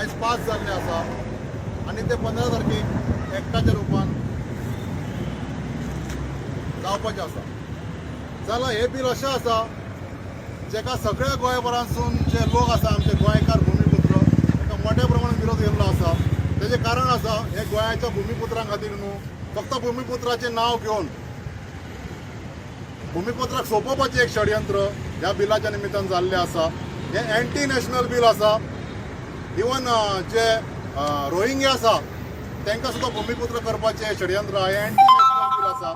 आयज पास जाल्लें आसा आनी ते 15 तारखेक एकठाच्या रुपान जावपाचें आसा. जाल्यार हे बील अशें आसा जेका सगळ्या गोंयभरांसून जे लोक आसा आमचे गोंयकार भुमिपुत्र ताका मोठ्या प्रमाणात विरोध केल्लो आसा. तेजें कारण आसा हे गोंयाच्या भुमिपुत्रां खातीर न्हू फक्त भुमिपुत्राचें नांव घेवन भुमिपुत्राक सोंपोवपाचें एक षडयंत्र ह्या बिलाच्या निमित्तान जाल्लें आसा. हे एंटी नॅशनल बील आसा. इवन जे रोहिंग्या आसा तांकां सुद्दां भुमिपुत्र करपाचें षडयंत्र हे एंटी नॅशनल बील आसा.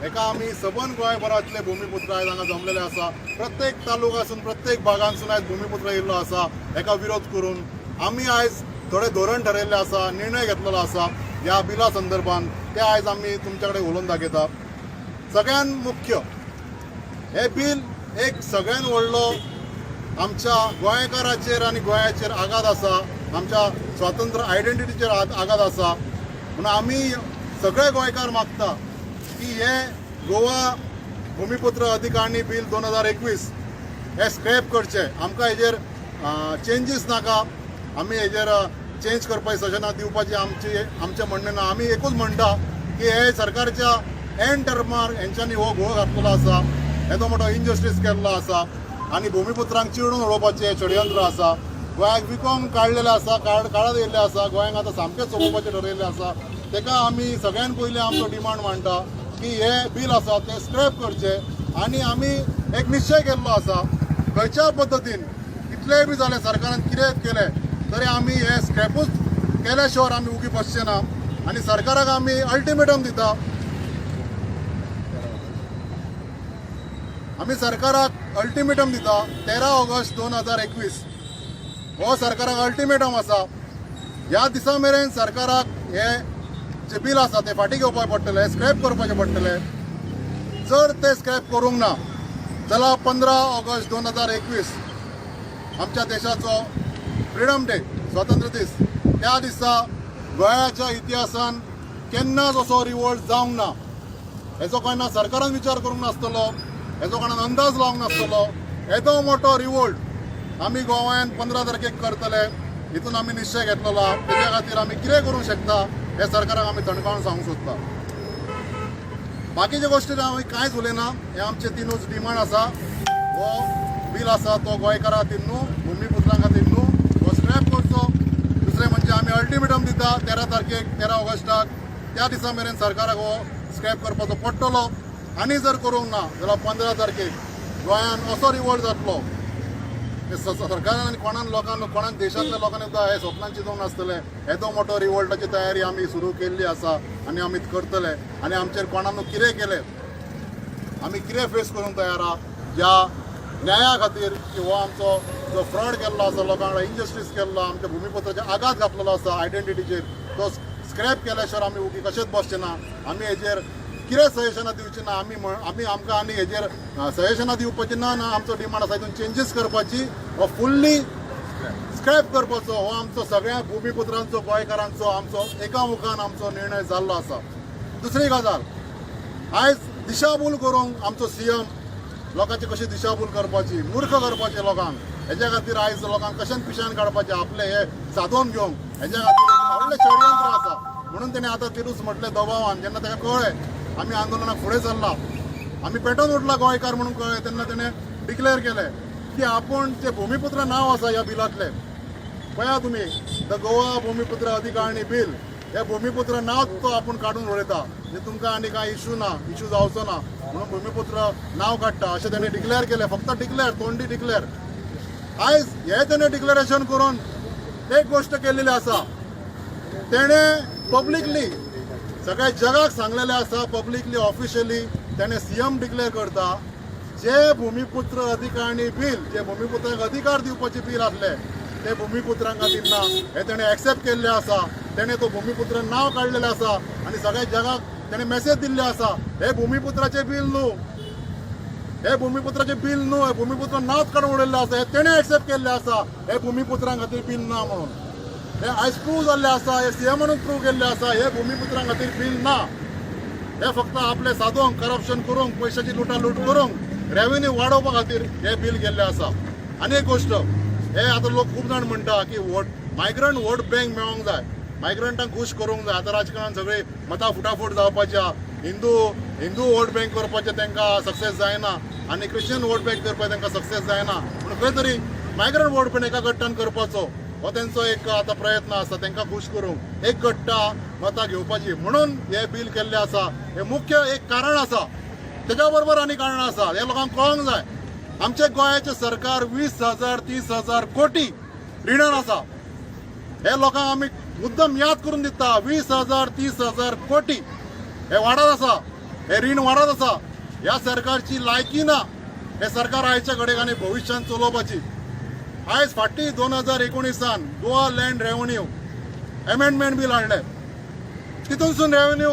हेका आमी सबंद गोंयभरांतले भुमिपुत्र आयज हांगा जमलेले आसा. प्रत्येक तालुक्यासून प्रत्येक भागांसून आयज भुमिपुत्र येयल्लो आसा. हेका विरोध करून आमी आयज थोडे धोरण ठरयल्लें आसा, निर्णय घेतलेलो आसा ह्या बिला संदर्भान. ते आयज आमी तुमचे कडेन उलोवन दाखयता. सगळ्यान मुख्य हे बील एक सगळ्यान व्हडलो आमच्या गोंयकाराचेर आनी गोंयाचेर आघात आसा. आमच्या स्वातंत्र्य आयडेंटिटीचेर आघात आसा. म्हणून आमी सगळे गोंयकार मागता की हे गोवा भुमिपुत्र अधिकारणी बील 2021 हे स्क्रॅप करचे. आमकां हेजेर चेंजीस नाका. आमी हेजेर चेंज करपाची सजनां दिवपाची आमचें म्हणणें ना. आमी एकूच म्हणटा की हे सरकारच्या एंड टर्मार हेंच्यांनी हो घोळ घातलेलो आसा. येदो मोठो इनजस्टीस केल्लो आसा आनी भुमिपुत्रांक चिडून उडोवपाचें षडयंत्र आसा. गोंयाक विकोंग काडलेलें आसा, काळात येयल्लें आसा. गोंयांक आतां सामकें चोपोवपाचें ठरयल्लें आसा. तेका आमी सगळ्यान पयलीं आमचो डिमांड मांडटा की हे बील आसा तें स्क्रॅप करचे. आनी आमी एक निश्चय केल्लो आसा खंयच्या पद्दतीन कितलेंय बी जालें, सरकारान कितें केलें तरी आमी हे स्क्रॅपूच केल्या शिवाय आमी उगी बसचे ना. आनी सरकाराक आमी अल्टिमेटम दिता. आमी सरकाराक अल्टिमेटम दिता 13 ऑगस्ट 2021 हो सरकाराक अल्टिमेटम आसा. ह्या दिसा मेरेन सरकाराक हे जे बील आसा ते फाटीं घेवपाक पडटले, स्क्रॅप करपाचें पडटलें. जर ते स्क्रॅप करूंक ना जाल्यार 15 ऑगस्ट 2021 आमच्या देशाचो फ्रिडम डे, स्वातंत्र्य दीस, त्या दिसा गोंयाच्या इतिहासान केन्नाच असो रिवोल्ट जावंक ना. हेजो केन्ना सरकारान विचार करूंक नासतलो, हेजो कोणान अंदाज लावंक नासतलो. येदो मोठो रिवोल्ट आमी गोंयांत 15 तारखेक करतले हितून आमी निश्चय घेतलेलो. तेज्या खातीर आमी कितें करूंक शकता हे सरकाराक आमी थणकावन सांगूंक सोदता. बाकीचे गोश्टी हांव कांयच उलयना. हे आमचे तीनूच डिमांड आसा. हो बील आसा तो गोंयकारा खातीर न्हू, भुमिपुत्रां खातीर न्हू, हो स्क्रॅप करचो. दुसरें म्हणजे आमी अल्टिमेटम दिता 13 ऑगस्टाक. त्या दिसा मेरेन सरकाराक हो स्क्रॅप करपाचो पडटलो. आनी जर करूंक ना जाल्यार 15 तारखेक गोंयान असो रिवोल्ट जातलो. सरकारान आनी कोणान देशांतल्या लोकांनी सुद्दां हे स्वप्नान चिंतूंक नासतले. येदो मोठो रिवोल्टाची तयारी आमी सुरू केल्ली आसा आनी आमी करतले. आनी आमचेर कोणान कितें केलें आमी कितें फेस करूंक तयार आहा ह्या न्याया खातीर की हो आमचो जो फ्रॉड केल्लो आसा, लोकां कडेन इनजस्टीस केल्लो, आमच्या भुमिपुत्राचेर आघात घातलेलो आसा आयडेंटिटीचेर, तो स्क्रॅप केल्या शिवाय आमी उगी कशेंच बसचे ना. आमी हेजेर कितें सजेशनां दिवची ना. आमकां आनी हेजेर सजेशनां दिवपाची ना. आमचो डिमांड आसा हितून चेंजीस करपाची, हो फुल्ली स्क्रॅप करपाचो. हो आमचो सगळ्या भुमिपुत्रांचो गोंयकारांचो आमचो एकामुखान आमचो निर्णय जाल्लो आसा. दुसरी गजाल, आयज दिशाभूल करूंक आमचो सीएम लोकांची कशी दिशाभूल करपाची, मूर्ख करपाचे लोकांक, हेज्या खातीर आयज लोकांक कशें पिशान काडपाचें आपले हे साधून घेवंक, हेज्या खातीर व्हडलें षडयंत्र आसा. म्हणून तेणें आतां तिरूच म्हटलें दबावान. जेन्ना ताका कळ्ळें आमी आंदोलनाक फुडें चल्ला, आमी पेटोवन उठला गोंयकार म्हणून कळ्ळें, तेन्ना तेणें डिक्लेअर केलें की आपूण जे भुमिपुत्र नांव आसा ह्या बिलांतले, पळया तुमी द गोवा भुमिपुत्र अधिकारणी बील, हे भुमिपुत्र नांव तो आपूण काडून उडयता. म्हणजे तुमकां आनी कांय इशू जावचो ना म्हणून भुमिपुत्र नांव काडटा अशें तेणें डिक्लेअर केलें. फक्त डिक्लेअर, तोंडी डिक्लेअर. आयज हे तेणें डिक्लेरेशन करून एक गोश्ट केल्ली आसा. तेणें पब्लिकली सगळ्या जगाक सांगलेलें आसा, पब्लिकली ऑफिशियली तेणें सीएम डिक्लेअर करता जे भुमिपुत्र अधिकारणी बील, जे भुमिपुत्रांक अधिकार दिवपाचें बील आसलें ते भुमिपुत्रां खातीर ना. हे तेणें एक्सेप्ट केल्लें आसा. तेणें तो भुमिपुत्र नांव काडलेलें आसा आनी सगळ्या जगाक तेणें मेसेज दिल्ली आसा हे भुमिपुत्राचें बील न्हू, हे भुमिपुत्राचें बील न्हू, हे भुमिपुत्र नांवच काडून उडयल्लें आसा. हे तेणें एक्सेप्ट केल्लें आसा हे भुमिपुत्रां खातीर बील ना म्हणून. हे आयज प्रूव जाल्लें आसा, हे सीएमानूच प्रूव केल्लें आसा हे भुमिपुत्रां खातीर बील ना. हे फक्त आपले साधूंक, करप्शन करूंक, पयशांची लुटालूट करूंक, रेव्हेन्यू वाडोवपा खातीर हे बील केल्लें आसा. आनी एक गोश्ट, हे आतां लोक खूब जाण म्हणटा की मायग्रंट वोट बँक मेळोंक जाय, मायग्रंटांक खुश करूंक जाय. आतां राजकारणांत सगळी मतां फुटाफूट जावपाच्या, हिंदू वोट बँक करपाचें तांकां सक्सेस जायना आनी क्रिश्चन वोट बँक करपाचें तांकां सक्सेस जायना. पूण खंय तरी मायग्रंट वोट बँक एका गट्टान करपाचो हो तेंचो एक आतां प्रयत्न आसा, तांकां खुश करूंक एक गट्टा मतां घेवपाची म्हणून हे बील केल्लें आसा. हे मुख्य एक कारण आसा, तेज्या बरोबर आनी कारणां आसा, हे लोकांक कळोंक जाय. आमचे गोंयाचें सरकार 20,000-30,000 कोटी रिणान आसा. हे लोकांक आमी मुद्दम याद करून दिता, 20,000-30,000 कोटी हे वाडत आसा, हे रीण वाडत आसा. ह्या सरकारची लायकी ना हे सरकार आयच्या घडीक आनी भविश्यान चलोवपाची. आयज फाटी 2019 Goa land revenue amendment bill हाडलें, तितूनसून रेव्हन्यू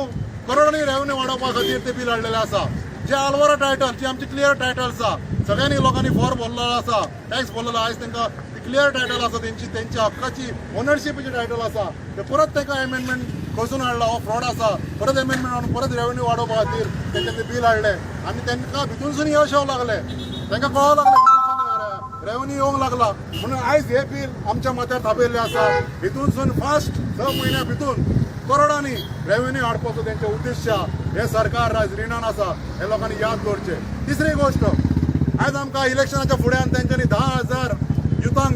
करोडांनी रेव्हन्यू वाडोवपा खातीर ते बील हाडलेलें आसा. जे आल्वारा टायटल, जी आमची क्लियर टायटल आसा, सगळ्यांनी लोकांनी फॉर भरलेलो आसा, टॅक्स भरलेलो. आयज तांकां क्लियर टायटल आसा, तेंच्या हक्काची ओनरशिपीची टायटल आसा, ते परत तांकां अमेंडमेंट खंयसून हाडला, हो फ्रॉड आसा. परत अमेंडमेंट हाडून परत रेव्हन्यू वाडोवपा खातीर तेंचे ते बील हाडलें आनी तांकां भितूनसून यश येवंक लागलें, तांकां कळोवंक लागलें रेव्हन्यू येवंक लागला. म्हणून आयज हे बील आमच्या मतार थापयल्लें आसा. हितूनसून फास्ट 6 म्हयन्या भितून करोडांनी रेव्हन्यू हाडपाचो तेंचे उद्देश. हे सरकार आयज रिणान आसा, हे लोकांनी याद दवरचें. तिसरी गोश्ट, आयज आमकां इलेक्शनाच्या फुड्यान तेंच्यांनी 10,000 युथांक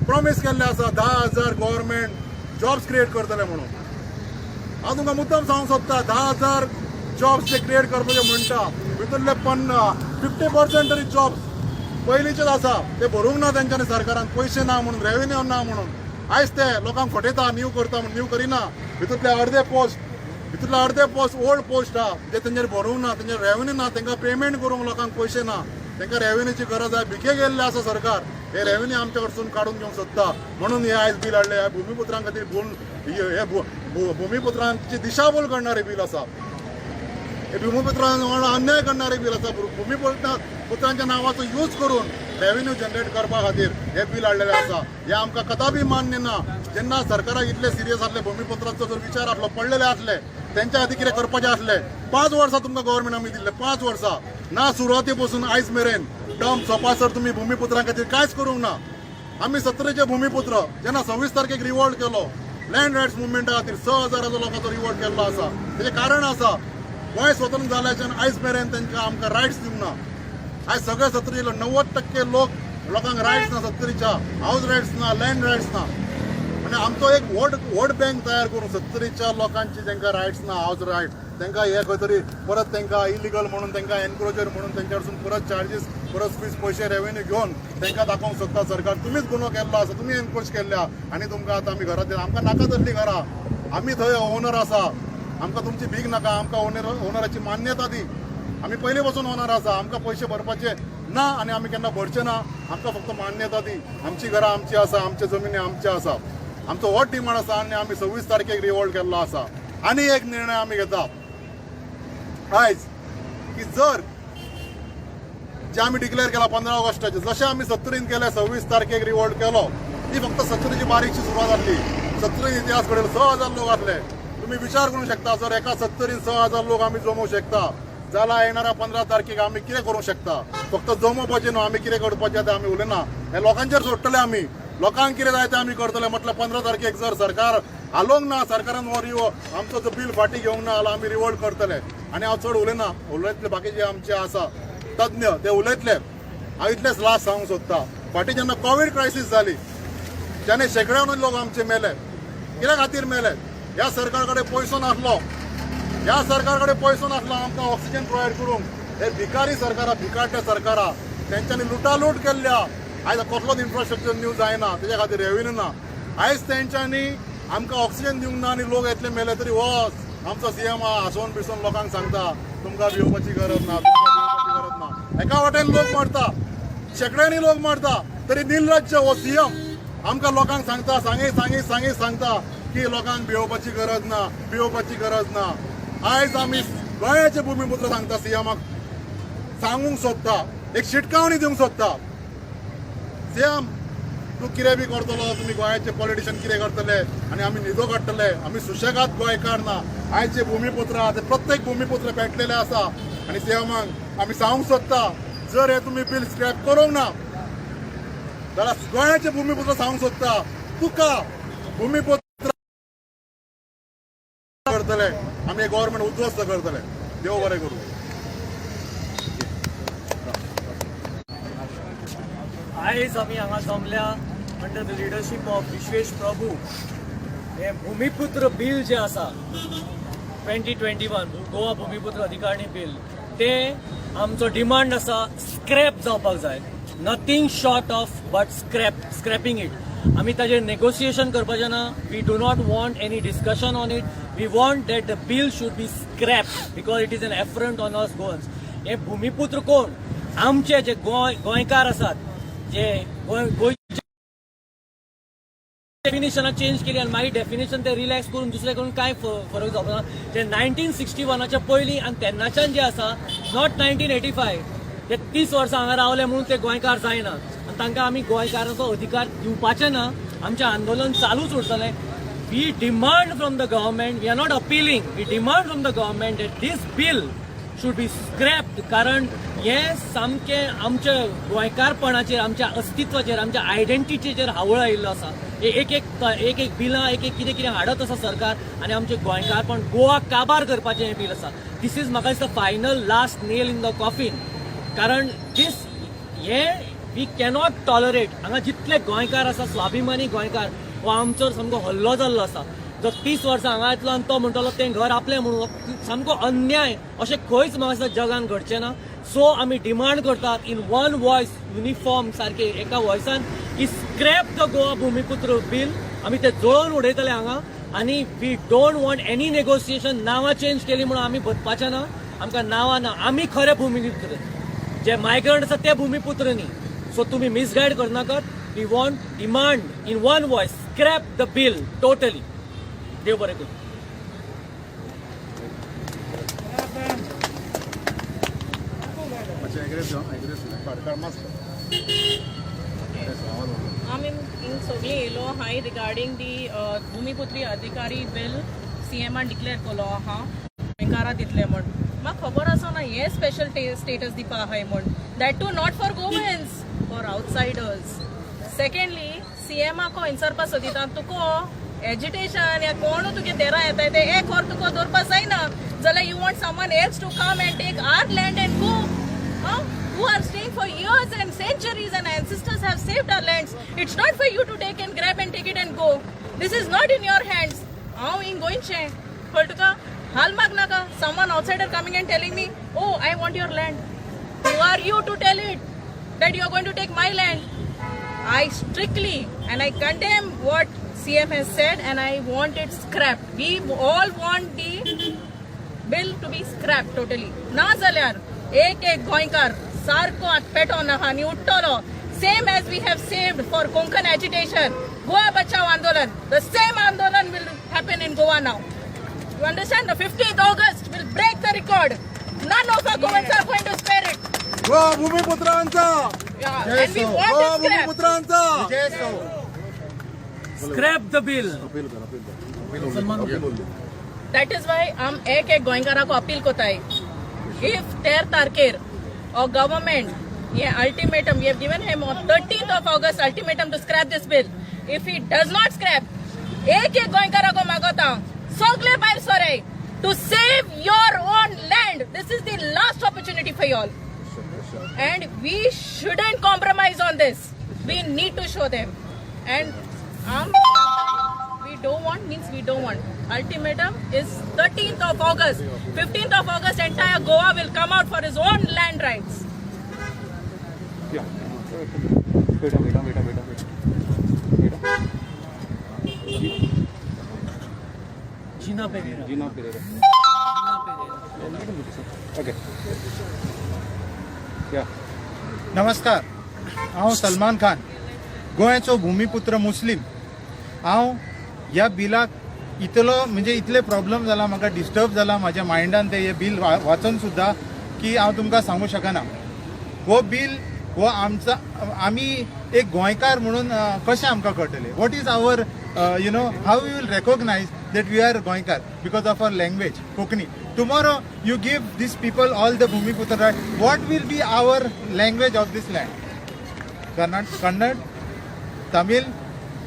प्रॉमीस केल्ले आसा, 10,000 गव्हर्मेंट जॉब्स क्रिएट करतले म्हणून. हांव तुमकां मुद्दम सांगूंक सोदता, 10,000 जॉब्स जे क्रिएट करपाचे म्हणटा, भितरले 50% तरी जॉब्स पयलींचेच आसा, ते भरूंक ना तेंच्यांनी सरकारान, पयशे ना म्हणून, रेव्हन्यू ना म्हणून. आयज ते लोकांक फटयता, न्यू करता म्हणून, न्यू करिना. भितरले अर्दे पोस्ट ओल्ड पोस्ट आहा, जे तेंचेर भरूंक ना, तेंचेर रेव्हन्यू ना, तांकां पेमेंट करूंक लोकांक पयशे ना. तांकां रेव्हन्यूची गरज आहे. भिके गेल्ले आसा सरकार, हे रेव्हन्यू आमच्या कडसून काडून घेवंक सोदता म्हणून हे आयज बील हाडले. ह्या भुमिपुत्रां खातीर हे भुमिपुत्रांची दिशाभूल करणारे बील आसा, हे भुमिपुत्रां वांगडा अन्याय करणारे बील आसा. भुमिपुत्रांच्या नांवाचो यूज करून रेव्हन्यू जनरेट करपा खातीर हे बील हाडलेलें आसा. हे आमकां कदापि मान्य ना. जेन्ना सरकाराक इतले सिरियस आसले, भुमिपुत्रांचो जर विचार आसलो, पडलेले आसले, तेंच्या खातीर कितें करपाचें आसलें. 5 वर्सां तुमकां गव्हर्मेंट आमी दिल्ले, 5 वर्सां ना. सुरवाती पासून आयज मेरेन टर्म सोंपासर तुमी भुमिपुत्रां खातीर कांयच करूंक ना. आमी 17चे भुमिपुत्र जेन्ना 26 तारखेक रिवोल्ट केलो, लँड रायट्स मुवमेंटा खातीर 6,000 लोकांचो रिवोल्ट केल्लो आसा. तेजें कारण आसा, गोंय स्वतंत्र जाल्याच्यान आयज मेरेन तांकां आमकां रायट्स दिवंक ना. आयज सगळे 70 90% लोकांक रायट्स ना. 70च्या हाऊस रायट्स ना, लँड रायट्स ना. आनी आमचो एक वोट बँक तयार करून 70च्या लोकांची जेंकां रायट्स ना, हाऊस रायट, तांकां हे खंय तरी परत तांकां इलिगल म्हणून, तांकां एनक्रोचर म्हणून तांच्या कडसून परत चार्जीस, परत फीस, पयशे, रेव्हन्यू घेवन तांकां दाखोवंक सोदता सरकार. तुमीच गुन्हो केल्लो आसा, तुमी एनक्रोच केल्ल्या आनी तुमकां आतां आमी घरांत आमकां नाका तसली घरां. आमी थंय ओनर आसा, आमकां तुमची भीक नाका, आमकां ओनराची मान्यता दी. आमी पयलीं पासून ओनर आसा, आमकां पयशे भरपाचे ना आनी आमी केन्ना भरचे ना. आमकां फक्त मान्यता दी. आमची घरां आमची आसा, आमचे जमिनी आमचे आसा. आमचो होच डिमांड आसा आनी आमी 26 तारखेक रिवोल्ट केल्लो आसा. आनी एक निर्णय आमी घेता आयज, की जर जे आमी डिक्लेअर केला 15 ऑगस्टाचे, जशें आमी 70 केले, 26 तारखेक रिवोल्ट केलो, ती फक्त 70ची बारीकशी सुरवात आसली. 70 इतिहास घडयलो, 6,000 लोक आसले. तुम्ही विचार करूंक शकता, जर एका 70 6,000 लोक आमी जमोवंक शकता जाल्यार येणाऱ्या 15 तारखेक आमी कितें करूंक शकता. फक्त जमोवपाचें न्हू, आमी कितें करपाचें तें आमी उलयना. हे लोकांचेर सोडटले आमी, लोकांक कितें जाय तें आमी करतले. म्हटल्यार 15 तारखेक जर सरकार आलोंक ना, सरकारान हो आमचो जो बील फाटी घेवंक ना जाल्यार आमी रिवोल्ट करतले. आनी हांव चड उलयना, उलयतले बाकीचे आमचे आसा तज्ञ ते उलयतले. हांव इतलेंच लास्ट सांगूंक सोदता, फाटी जेन्ना कोवीड क्रायसीस जाली, जेन्ना शेकड्यावरून लोक आमचे मेले, कित्या खातीर मेले? ह्या सरकार कडेन पयसो नासलो. ह्या सरकार कडेन पयसो नासलो आमकां ऑक्सिजन प्रोवायड करूंक. हे भिकारी सरकारा, भिकारट्या सरकारा, तेंच्यांनी लुटालूट केल्ल्या. आयज कसलोच इन्फ्रास्ट्रक्चर न्यू जायना, तेज्या खातीर रेव्हन्यू ना. आयज तेंच्यांनी आमकां ऑक्सिजन दिवंक ना आनी लोक येतले मेले तरी हो आमचो सीएम हांसोवन बिसोवन लोकांक सांगता तुमकां भिवपाची गरज ना, तुमकां भिवपाची गरज ना. एका वाटेन लोक मारता, शेकड्यांनी लोक मारता, तरी निर्लज्ज हो सीएम आमकां लोकांक सांगता, सांगता की लोकांक भिवपाची गरज ना, भिवपाची गरज ना. आयज आमी गोंयाचे भुमिपुत्र सांगता, सीएमाक सांगूंक सोदता, एक शिटकावणी दिवंक सोदता. सीएम तूं कितें बी करतलो, तुमी गोंयाचे पॉलिटिशियन कितें करतले आनी आमी न्हिदो काडटले, आमी सुशेगाद गोंयकार ना. आयचे भुमिपुत्र आहा ते प्रत्येक भुमिपुत्र पेटलेले आसा. आनी सीएमाक आमी सांगूंक सोदता, जर हे तुमी बील स्क्रॅप करूंक ना जाल्यार गोंयाचे भुमिपुत्र सांगूंक सोदता, तुका भूमिपुत्र करतले, आम्ही गव्हर्नमेंट उद्ध्वस्त करतले. देव बरें करूं. आयज आमी हांगा जमल्या under the leadership of Vishwesh Prabhu. हे भूमिपुत्र बिल जे आसा 2021 गोवा भूमिपुत्र अधिकारणी बिल, ते आमचो डिमांड आसा स्क्रॅप जावपाक जाय. Nothing short of but scrapping it. आमी ताजेर नेगोशिएशन करपाचें ना. We do not want any discussion on it. We want that the bill should be scrap because it is an affront on us Goans. हे भूमिपुत्र कोण? आमचे जे गोंयकार आसात, जे गोंयचे डेफिनेशनां चेंज केली आनी मागीर डेफिनेशन ते रिलॅक्स करून दुसरे करून काय फरक जावपाक ना. ते 1961च्या पयलीं आनी तेन्नाच्यान जे आसा, नॉट 1985, ते 30 वर्सां हांगा रावले म्हणून ते गोंयकार जायना आनी तांकां आमी गोंयकाराचो अधिकार दिवपाचे ना. आमचें आंदोलन चालूच उरतलें. We demand from the government, we are not appealing, we demand from the government that this bill should be scrapped. कारण हे सामकें आमच्या गोंयकारपणाचेर, आमच्या अस्तित्वाचेर, आमच्या आयडेंटिटीचेर हावळ आयिल्लो आसा. एक एक बिलां, एक कितें कितें हाडत आसा सरकार आनी आमचें गोंयकारपण गोवा काबार करपाचें हें बील आसा. दीस इज म्हाका दिसता final last nail in the coffin. कारण दीस हें वी कॅनॉट टॉलरेट. हांगा जितले गोंयकार आसा, स्वाभिमानी गोंयकार, हो आमचो सामको हल्लो जाल्लो आसा. जो 30 वर्सां हांगा येतलो आनी तो म्हणटलो तें घर आपलें म्हणून, सामको अन्याय. अशें खंयच म्हाका दिसता जगान घडचें ना. सो आमी डिमांड करतात इन वन वॉयस, युनिफॉर्म सारके एका वॉयसान, की scrap the Goa Bhumiputra bill. आमी ते जळोवन उडयतले हांगा. आनी we don't want any negotiation. नांवां चेंज केली म्हणून आमी बदपाचें ना. आमकां नांवां ना. आमी खरे भूमिपुत्र. जे मायग्रंट आसा ते भूमिपुत्र न्ही. सो तुमी मिसगायड करनाकात. We want demand in one voice, scrap the bill totally. देव बरें करूं. आमी सगळी येयलो हाय रिगार्डींग दी भूमिपुत्री अधिकारी बिल सीएमान डिक्लेअर केलो आहा गोंयकारां दितले म्हण. म्हाका खबर आसा ना हे स्पेशल स्टेटस दिवपा आहाय म्हण. That too not for Goans, for outsiders. Secondly सीएमाको इन्सरपा सोदिता तुका एजिटेशन या कोण तुगे देरा येताय ते एक और तुका दवरपा जायना जाल्यार you want someone else to come and take our land and go. Who are staying for years and centuries and ancestors have saved our lands. It's not for you to take and grab and take it and go. This is not in your hands. How in going che? Poltuka hal magnaka. Someone outsider coming and telling me, oh, I want your land. Who are you to tell it that you are going to take my land? I strictly and I condemn what CM has said and I want it scrapped. We all want the bill to be scrapped totally. Na zalyar एक गोंयकार सारको पेटो नाहा आनी उठ्ठलो. Same as we have saved for Konkan agitation, Goa बचाव आंदोलन. The same आंदोलन will happen in Goa now. You understand? The 15th August will break the record. None of our Goans are going to spare it. Goa भूमिपुत्रांचा. Yeah, and we want Goa it scrapped. भूमिपुत्रांचा. Scrap the bill. That is why हम एक गोंयकारा को appeal कोताय. If 13 तारखेर or government, yeah, ultimatum, we have given him on 13th of August ultimatum to scrap this bill. If he does not scrap, एक गोंयकारा को मागोता सगळे भायर सोरे to save your own land. This is the last opportunity for you all. And we shouldn't compromise on this. We need to show them. And we don't want means we don't want. Ultimatum is 13th of August. 15th of August, entire Goa will come out for his own land rights. Gina Pereira. Okay. नमस्कार. हांव सलमान खान, गोंयचो भूमिपुत्र मुस्लीम. हांव ह्या बिलाक इतले problem जाला, म्हाका disturb जाला म्हाज्या मायंडान ते हे बिल वाचून सुद्दां की हांव तुमकां सांगू शकना. हो बिल हो आमचा आमी एक गोंयकार म्हणून कशें आमकां कळटलें. What is our how we will recognise that we are गोंयकार because of our language Konkani. Tomorrow you give this people all the भूमिपुत्र right. What will be our language of this land? Kannada, Tamil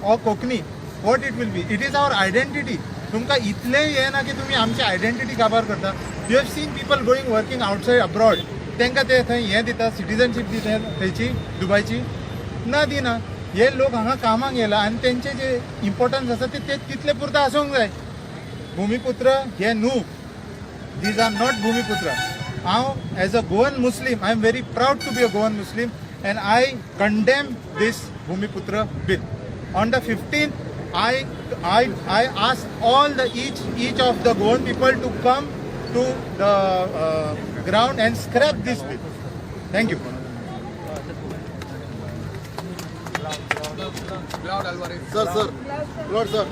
or Konkani. What it will be. It is our identity. तुमकां इतलें हें ना की तुमी आमची identity काबार करता. You have seen people going working outside abroad, तांकां ते थंय हें दिता, सिटीजनशीप दिता थंयची दुबयची ना दिना. हे लोक हांगा कामाक येयला आनी तेंचे जे इम्पॉर्टन्स आसा ते तितले पुरता आसूंक जाय. भूमिपुत्र हे न्हू, दीज आर नॉट भूमिपुत्र. हांव as a Goan Muslim, I am very proud to be a Goan Muslim and I condemn this Bhumiputra bill. On the 15th, I asked all the each of the Goan people to come to the ground and scrap this bill. Thank you. Sir, Lord sir,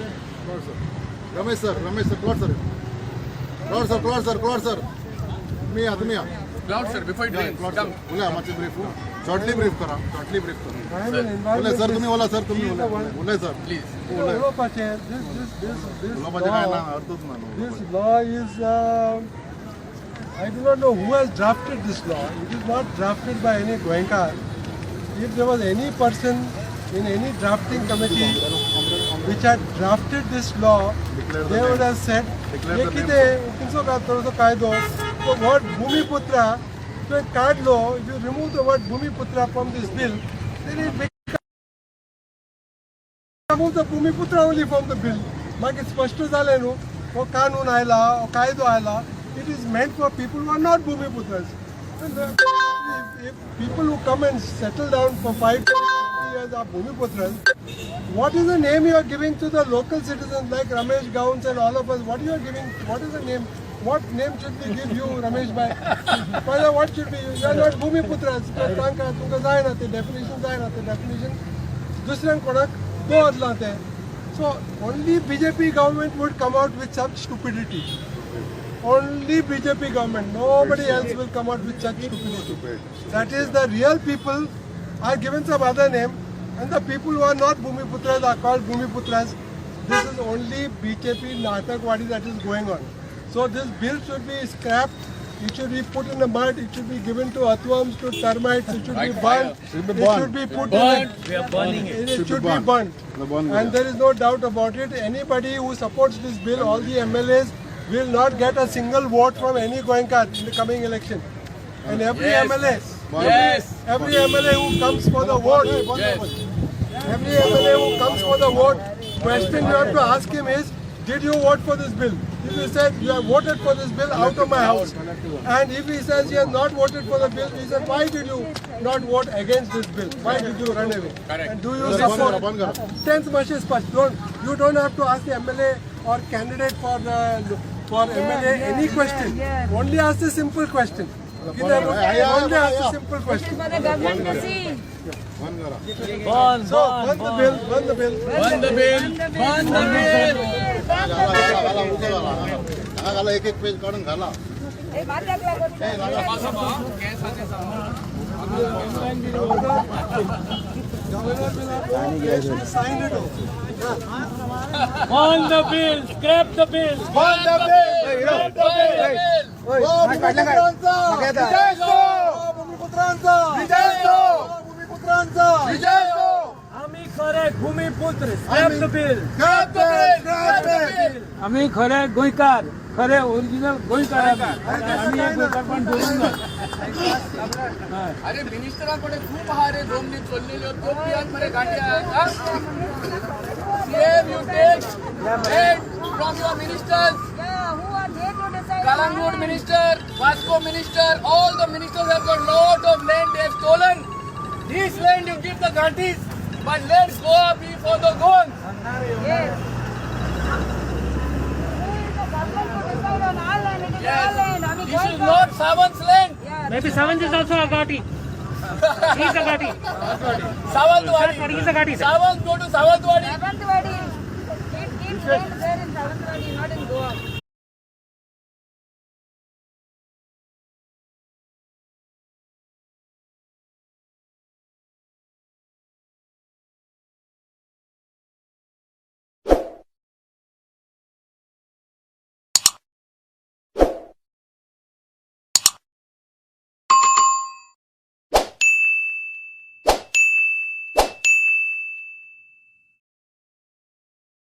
Ramesh sir, Lord sir. Me. Cloud sir, before it rains, come. बोला आमचे brief shortly brief करा. बोले sir तुम्ही बोला sir तुम्ही बोले sir Please. बोलापाचे काय ना अर्थच ना. This law is, I do not know who has drafted this law. It is not drafted by any Goenkar. If there was any person in any drafting committee which had drafted this law, they would have said, ये किती तुमचो थोडोसो कायदो तो word Bhumiputra तो काढलो. If you remove the word Bhumiputra from this bill, then it becomes remove the Bhumiputra only from the bill. मागीर स्पष्ट जालें न्हू. हो कानून आयला, हो कायदो आयला. It is meant for people who are not Bhumiputras. And if people who come and settle down for 5 years are Bhumiputras, what is the name you are giving to the local citizens like Ramesh Gowns and all of us? What you are giving? What is the name? What name should we give you, Ramesh bhai? Father, what should be you? You are not Bhumiputras. तुमकां जायना ते definition जायना ते definition. दुसऱ्यांक कोणाक दवरला ते. So only BJP government would come out with such stupidity. Only BJP government. Nobody else will come out with such stupidity. That is, the real people are given some other name, and the people who are not Bhumiputras are called Bhumiputras. This is only BJP Natakwadi that is going on. So this bill should be scrapped. It should be put in the mud. It should be given to earthworms, to termites. It should be burnt. It should be put in. We are burning it. It should be burnt. And there is no doubt about it. Anybody who supports this bill, all the MLAs will not get a single vote from any Goenka in the coming election. And every MLA, every MLA who comes for the vote, every MLA who comes for the vote, question you have to ask him is, did you vote for this bill? If he said you have voted for this bill, out of my house. And if he says he has not voted for the bill, he said, why did you not vote against this bill? Why did you run away? And do you support? 10th much is first. You don't have to ask the MLA or candidate for MLA any question. Only ask the simple question. Only ask the simple question. Burn So, burn the bill, burn the bill. Burn the bill. घाला एक page काढून घाला. Governor will have to sign it off. Burn the bill. Scrap the bill. Burn the bill. Scrap the bill. आम्ही खरे भूमिपुत्र. Scrap the bill. आम्ही खरे गोंयकार, खरे ओरिजिनल गोंयकार. आम्ही एक गोंयकार पण धरून अरे मिनिस्टरांकडे खूप हारे जमनी चललेल्यो तोपयान मरे गाड्या. CM, you take aid from your ministers. Kalangud minister, Vasco minister, all the ministers have got lot of land they have stolen. This land you give the Gandhis, but let's go up for the Goans. This is not Sawant's land. Maybe Savant is also a Ghati. He is a Ghati. Sawantwadi. He is a Ghati. Sawant go to Sawantwadi. Savantwadi. It is land there in Savantwadi, not in Goa.